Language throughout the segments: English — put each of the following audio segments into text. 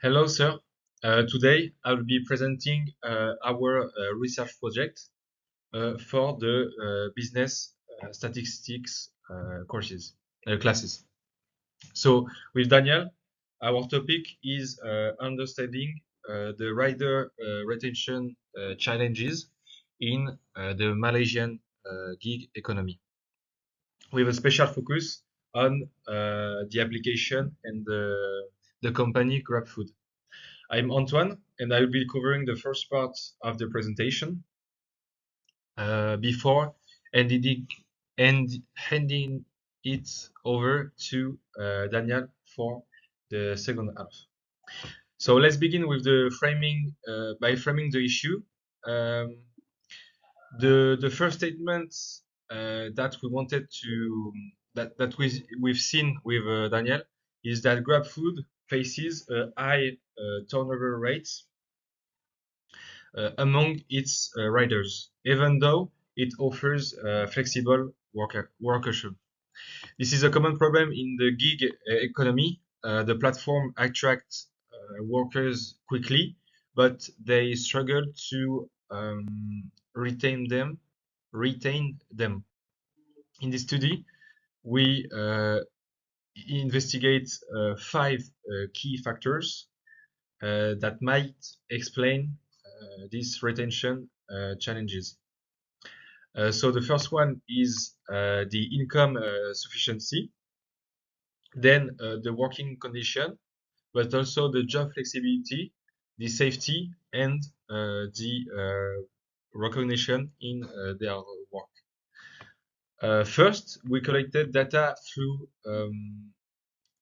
Hello, sir. Today I will be presenting our research project for the business statistics classes. So, with Daniel, our topic is understanding the rider retention challenges in the Malaysian gig economy, with a special focus on the application and the company GrabFood. I'm Antoine, and I will be covering the first part of the presentation before ending, handing it over to Daniel for the second half. So let's begin with the framing by framing the issue. Um, the first statement that we wanted to we've seen with Daniel is that GrabFood faces a high turnover rates among its riders, even though it offers flexible workership. This is a common problem in the gig economy. The platform attracts workers quickly, but they struggle to retain them. Retain them. In this study, we investigate five key factors that might explain these retention challenges. So the first one is the income sufficiency, then the working condition, but also the job flexibility, the safety, and the recognition in their work. First, we collected data through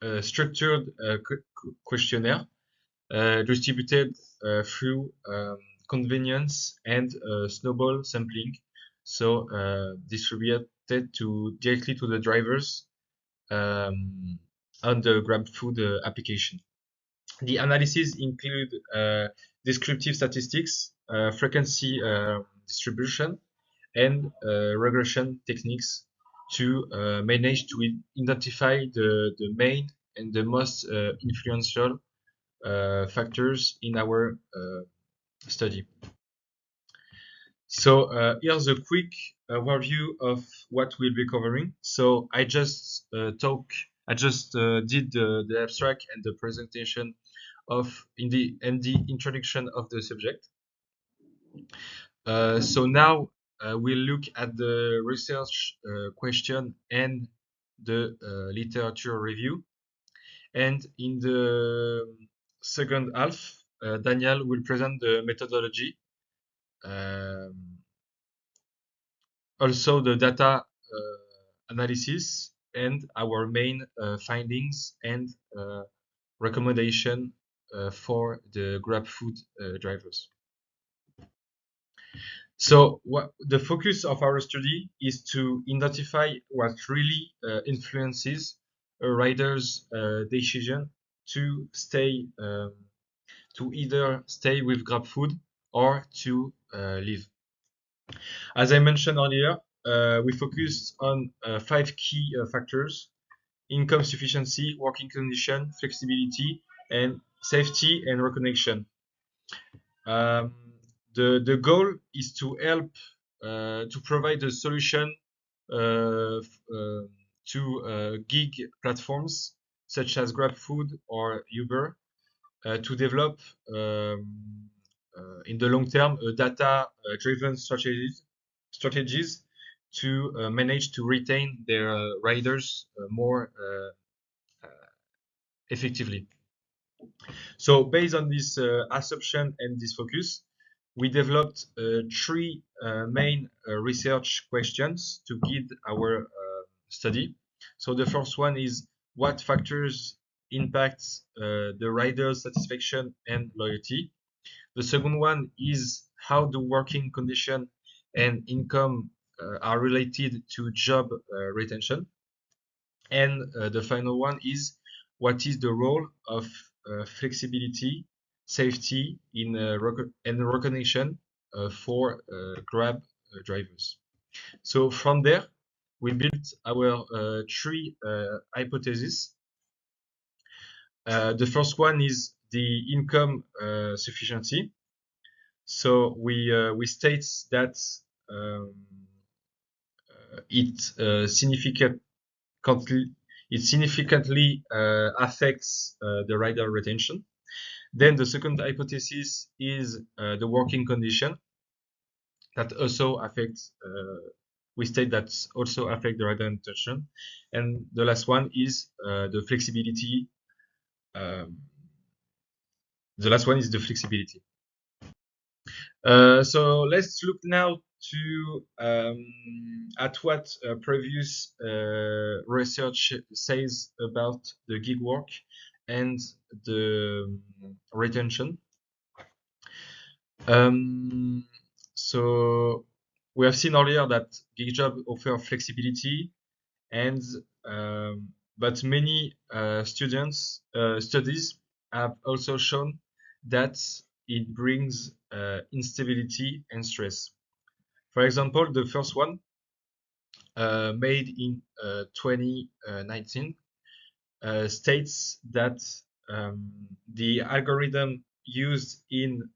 a structured questionnaire distributed through convenience and snowball sampling, so distributed directly to the drivers on the GrabFood application. The analysis include descriptive statistics, frequency distribution, and regression techniques to manage to identify the main and the most influential factors in our study. So here's a quick overview of what we'll be covering. So I just did the abstract and the presentation in the introduction of the subject. So now we'll look at the research question and the literature review. And in the second half, Daniel will present the methodology, also the data analysis, and our main findings and recommendation for the GrabFood drivers. So the focus of our study is to identify what really influences a rider's decision to to either stay with GrabFood or to leave. As I mentioned earlier, we focused on five key factors: income sufficiency, working condition, flexibility, and safety and reconnection. Um, the goal is to help to provide a solution to gig platforms such as GrabFood or Uber to develop in the long term data-driven strategies to manage to retain their riders more effectively. So based on this assumption and this focus, we developed three main research questions to guide our study. So the first one is, what factors impact the rider's satisfaction and loyalty? The second one is, how do working condition and income are related to job retention? And the final one is, what is the role of flexibility, safety and recognition for Grab drivers? So from there, we built our three hypotheses. The first one is the income sufficiency. So we state that um, it significantly affects the rider retention. Then the second hypothesis is the working condition that also affects. We state that also affect the rider retention, and the last one is the flexibility. Um, the last one is the flexibility. So let's look now to at what previous research says about the gig work and the retention. So we have seen earlier that gig job offer flexibility, and but many studies have also shown that it brings instability and stress. For example, the first one made in 2019 states that the algorithm used in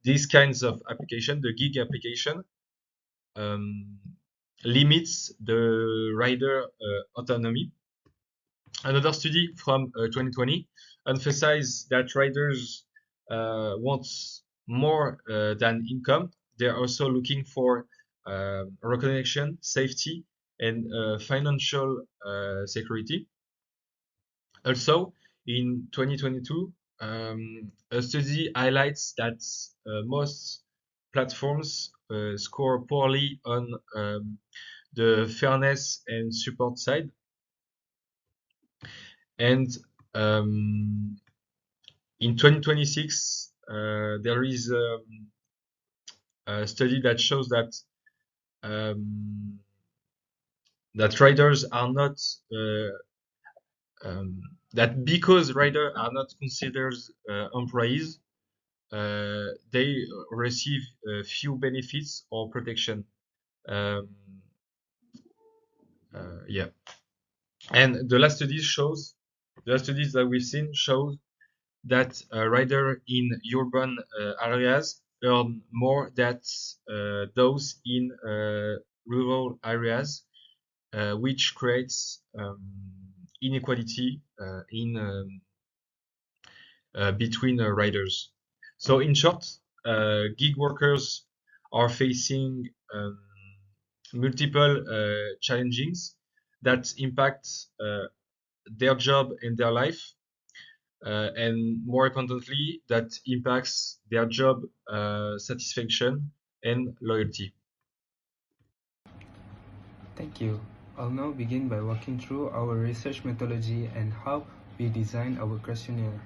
these kinds of application, the gig application, um, limits the rider autonomy. Another study from 2020 emphasized that riders want more than income. They're also looking for recognition, safety, and financial security. Also, in 2022, a study highlights that most platforms score poorly on the fairness and support side. And in 2026, there is a study that shows that um, that riders are not that because riders are not considered employees, they receive few benefits or protection. Um, yeah, and the last studies that we've seen shows that riders in urban areas earn more than those in rural areas, which creates inequality in between riders. So in short, gig workers are facing multiple challenges that impact their job and their life, and more importantly, that impacts their job satisfaction and loyalty. Thank you. I'll now begin by walking through our research methodology and how we design our questionnaire.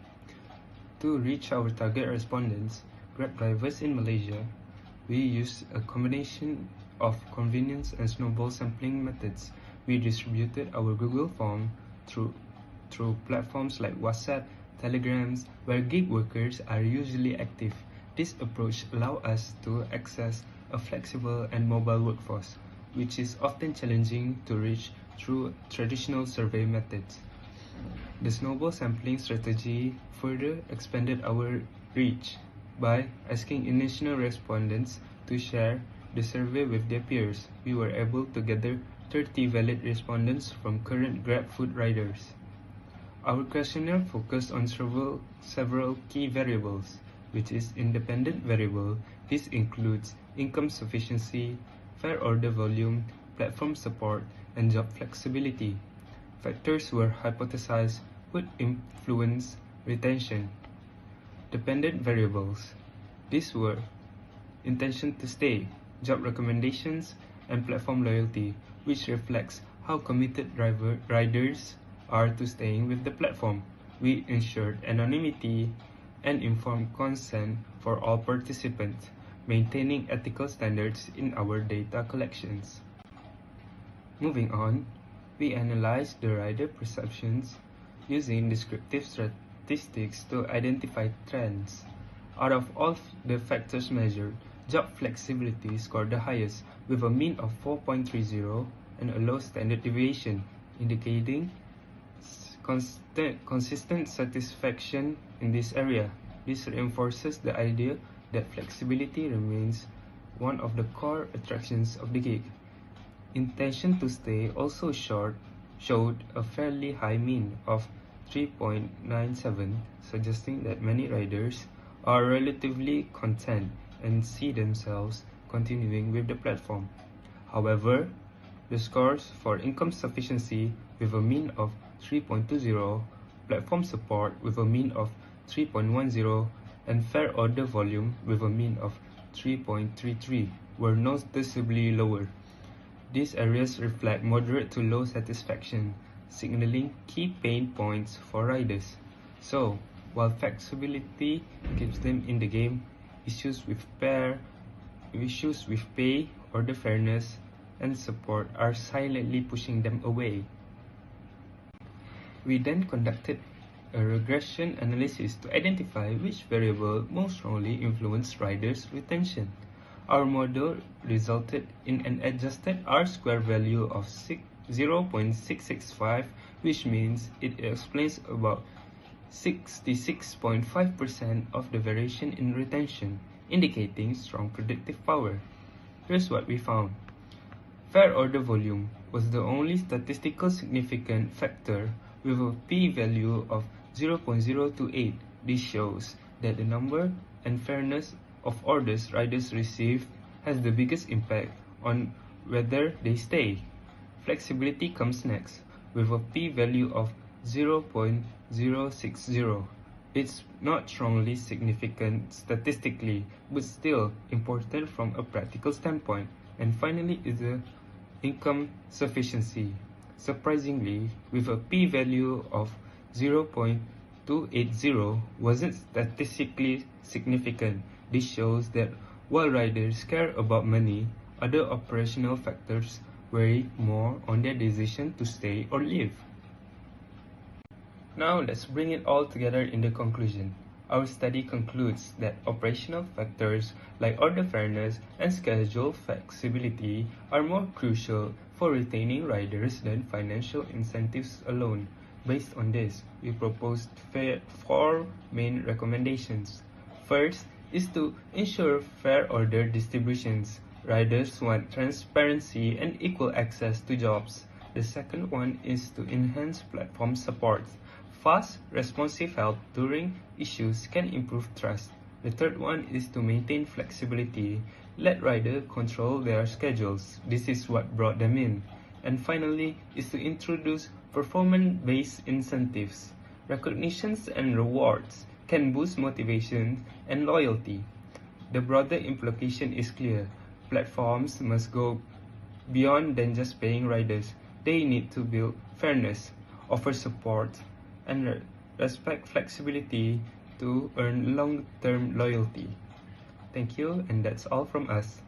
To reach our target respondents, Grab drivers in Malaysia, we used a combination of convenience and snowball sampling methods. We distributed our Google form through platforms like WhatsApp, Telegrams, where gig workers are usually active. This approach allows us to access a flexible and mobile workforce, which is often challenging to reach through traditional survey methods. The snowball sampling strategy further expanded our reach by asking initial respondents to share the survey with their peers. We were able to gather 30 valid respondents from current GrabFood riders. Our questionnaire focused on several key variables, which is independent variable. This includes income sufficiency, fare order volume, platform support, and job flexibility. Factors were hypothesized would influence retention. Dependent variables. These were intention to stay, job recommendations, and platform loyalty, which reflects how committed riders are to staying with the platform. We ensured anonymity and informed consent for all participants, maintaining ethical standards in our data collections. Moving on, we analyzed the rider perceptions using descriptive statistics to identify trends. Out of all the factors measured, job flexibility scored the highest with a mean of 4.30 and a low standard deviation, indicating consistent satisfaction in this area. This reinforces the idea that flexibility remains one of the core attractions of the gig. Intention to stay also showed a fairly high mean of 3.97, suggesting that many riders are relatively content and see themselves continuing with the platform. However, the scores for income sufficiency with a mean of 3.20, platform support with a mean of 3.10, and fair order volume with a mean of 3.33 were noticeably lower. These areas reflect moderate to low satisfaction, signaling key pain points for riders. So, while flexibility keeps them in the game, issues with pay, order fairness, and support are silently pushing them away. We then conducted a regression analysis to identify which variable most strongly influenced riders' retention. Our model resulted in an adjusted R-square value of 0.665, which means it explains about 66.5% of the variation in retention, indicating strong predictive power. Here's what we found. Fair order volume was the only statistically significant factor with a p-value of 0.028. This shows that the number and fairness of orders riders receive has the biggest impact on whether they stay. Flexibility comes next, with a p-value of 0.060. It's not strongly significant statistically, but still important from a practical standpoint. And finally is the income sufficiency. Surprisingly, with a p-value of 0.280 wasn't statistically significant. This shows that while riders care about money, other operational factors weigh more on their decision to stay or leave. Now let's bring it all together in the conclusion. Our study concludes that operational factors like order fairness and schedule flexibility are more crucial for retaining riders than financial incentives alone. Based on this, we proposed 4 main recommendations. First is to ensure fair order distributions. Riders want transparency and equal access to jobs. The second one is to enhance platform support. Fast, responsive help during issues can improve trust. The third one is to maintain flexibility. Let riders control their schedules. This is what brought them in. And finally is to introduce performance-based incentives. Recognitions and rewards can boost motivation and loyalty. The broader implication is clear. Platforms must go beyond than just paying riders. They need to build fairness, offer support, and respect flexibility to earn long-term loyalty. Thank you, and that's all from us.